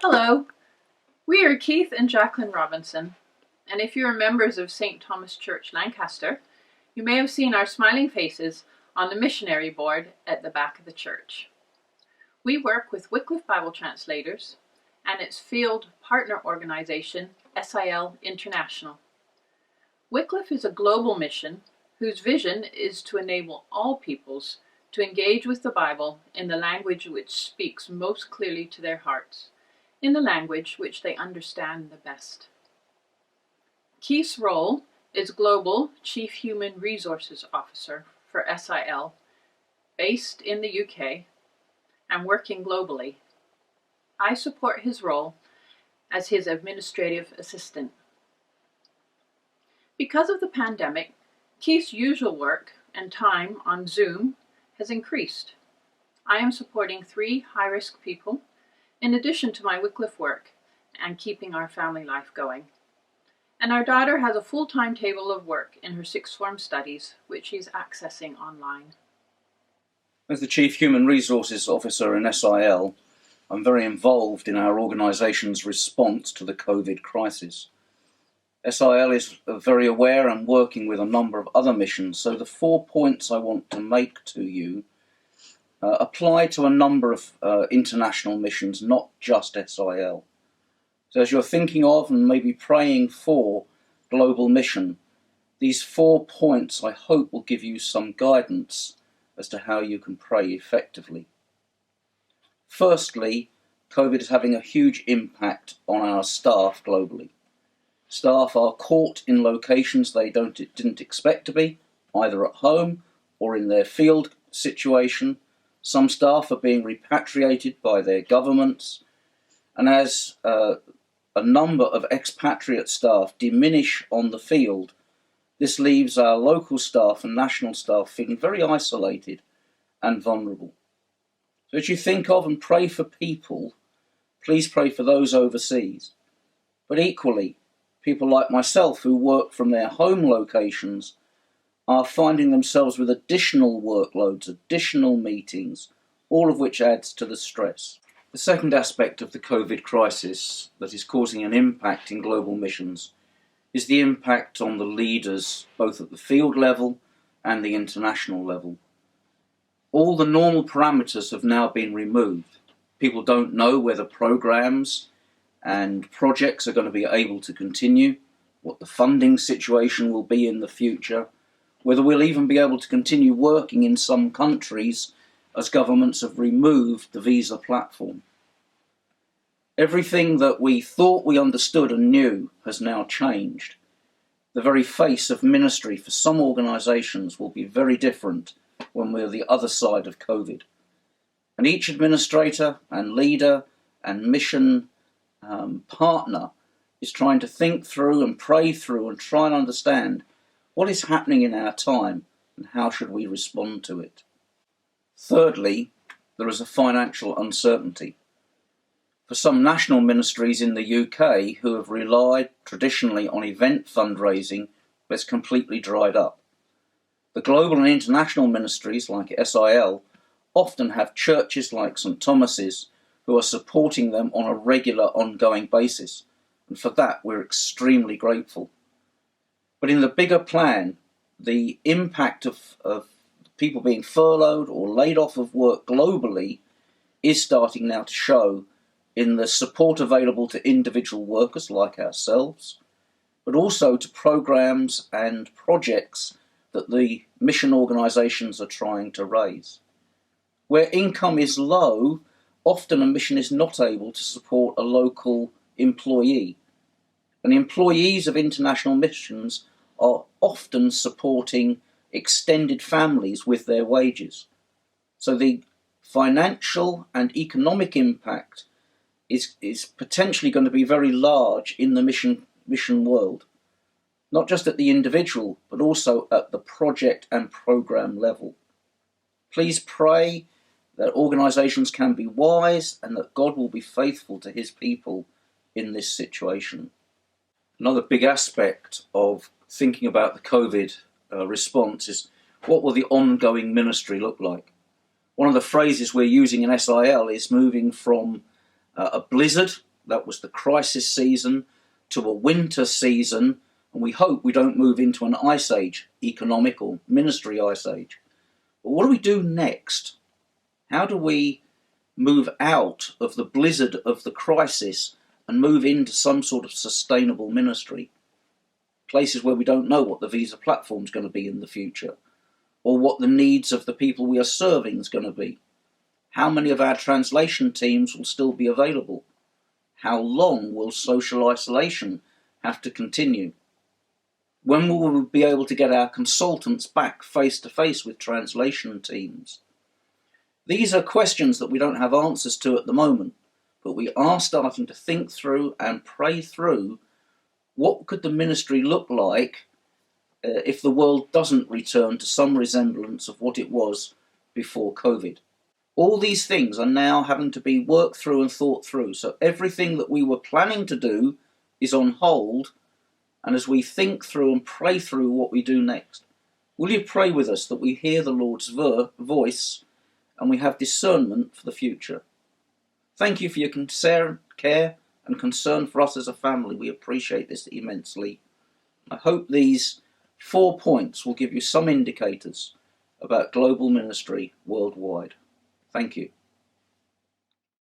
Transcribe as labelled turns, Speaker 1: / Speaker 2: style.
Speaker 1: Hello, we are Keith and Jacqueline Robinson, and if you are members of St. Thomas Church, Lancaster, you may have seen our smiling faces on the missionary board at the back of the church. We work with Wycliffe Bible Translators and its field partner organization, SIL International. Wycliffe is a global mission whose vision is to enable all peoples to engage with the Bible in the language which speaks most clearly to their hearts, in the language which they understand the best. Keith's role is Global Chief Human Resources Officer for SIL, based in the UK and working globally. I support his role as his administrative assistant. Because of the pandemic, Keith's usual work and time on Zoom has increased. I am supporting 3 high-risk people in addition to my Wycliffe work and keeping our family life going. And our daughter has a full timetable of work in her 6th form studies, which she's accessing online.
Speaker 2: As the Chief Human Resources Officer in SIL, I'm very involved in our organisation's response to the COVID crisis. SIL is very aware and working with a number of other missions, so the 4 points I want to make to you apply to a number of international missions, not just SIL. So as you're thinking of and maybe praying for global mission, these 4 points I hope will give you some guidance as to how you can pray effectively. Firstly, COVID is having a huge impact on our staff globally. Staff are caught in locations they didn't expect to be, either at home or in their field situation. Some staff are being repatriated by their governments, and as a number of expatriate staff diminish on the field, this leaves our local staff and national staff feeling very isolated and vulnerable. So as you think of and pray for people, please pray for those overseas. But equally, people like myself who work from their home locations are finding themselves with additional workloads, additional meetings, all of which adds to the stress. The second aspect of the COVID crisis that is causing an impact in global missions is the impact on the leaders, both at the field level and the international level. All the normal parameters have now been removed. People don't know whether programs and projects are going to be able to continue, what the funding situation will be in the future, whether we'll even be able to continue working in some countries as governments have removed the visa platform. Everything that we thought we understood and knew has now changed. The very face of ministry for some organisations will be very different when we're the other side of COVID. And each administrator and leader and mission partner is trying to think through and pray through and try and understand what is happening in our time and how should we respond to it. Thirdly, there is a financial uncertainty. For some national ministries in the UK who have relied traditionally on event fundraising, it's completely dried up. The global and international ministries like SIL often have churches like St. Thomas's who are supporting them on a regular, ongoing basis. And for that, we're extremely grateful. But in the bigger plan, the impact of people being furloughed or laid off of work globally is starting now to show in the support available to individual workers like ourselves, but also to programs and projects that the mission organisations are trying to raise. Where income is low, often a mission is not able to support a local employee. And employees of international missions are often supporting extended families with their wages. So the financial and economic impact is potentially going to be very large in the mission world, not just at the individual, but also at the project and program level. Please pray that organisations can be wise and that God will be faithful to his people in this situation. Another big aspect of thinking about the COVID response is, what will the ongoing ministry look like? One of the phrases we're using in SIL is moving from a blizzard That was the crisis season to a winter season, and we hope we don't move into an ice age, economic or ministry ice age. But what do we do next? How do we move out of the blizzard of the crisis and move into some sort of sustainable ministry? Places where we don't know what the visa platform is going to be in the future, or what the needs of the people we are serving is going to be. How many of our translation teams will still be available? How long will social isolation have to continue? When will we be able to get our consultants back face to face with translation teams? These are questions that we don't have answers to at the moment, but we are starting to think through and pray through what could the ministry look like if the world doesn't return to some resemblance of what it was before COVID. All these things are now having to be worked through and thought through, so everything that we were planning to do is on hold, and as we think through and pray through what we do next, will you pray with us that we hear the Lord's voice and we have discernment for the future? Thank you for your care and concern for us as a family. We appreciate this immensely. I hope these 4 points will give you some indicators about global ministry worldwide. Thank you.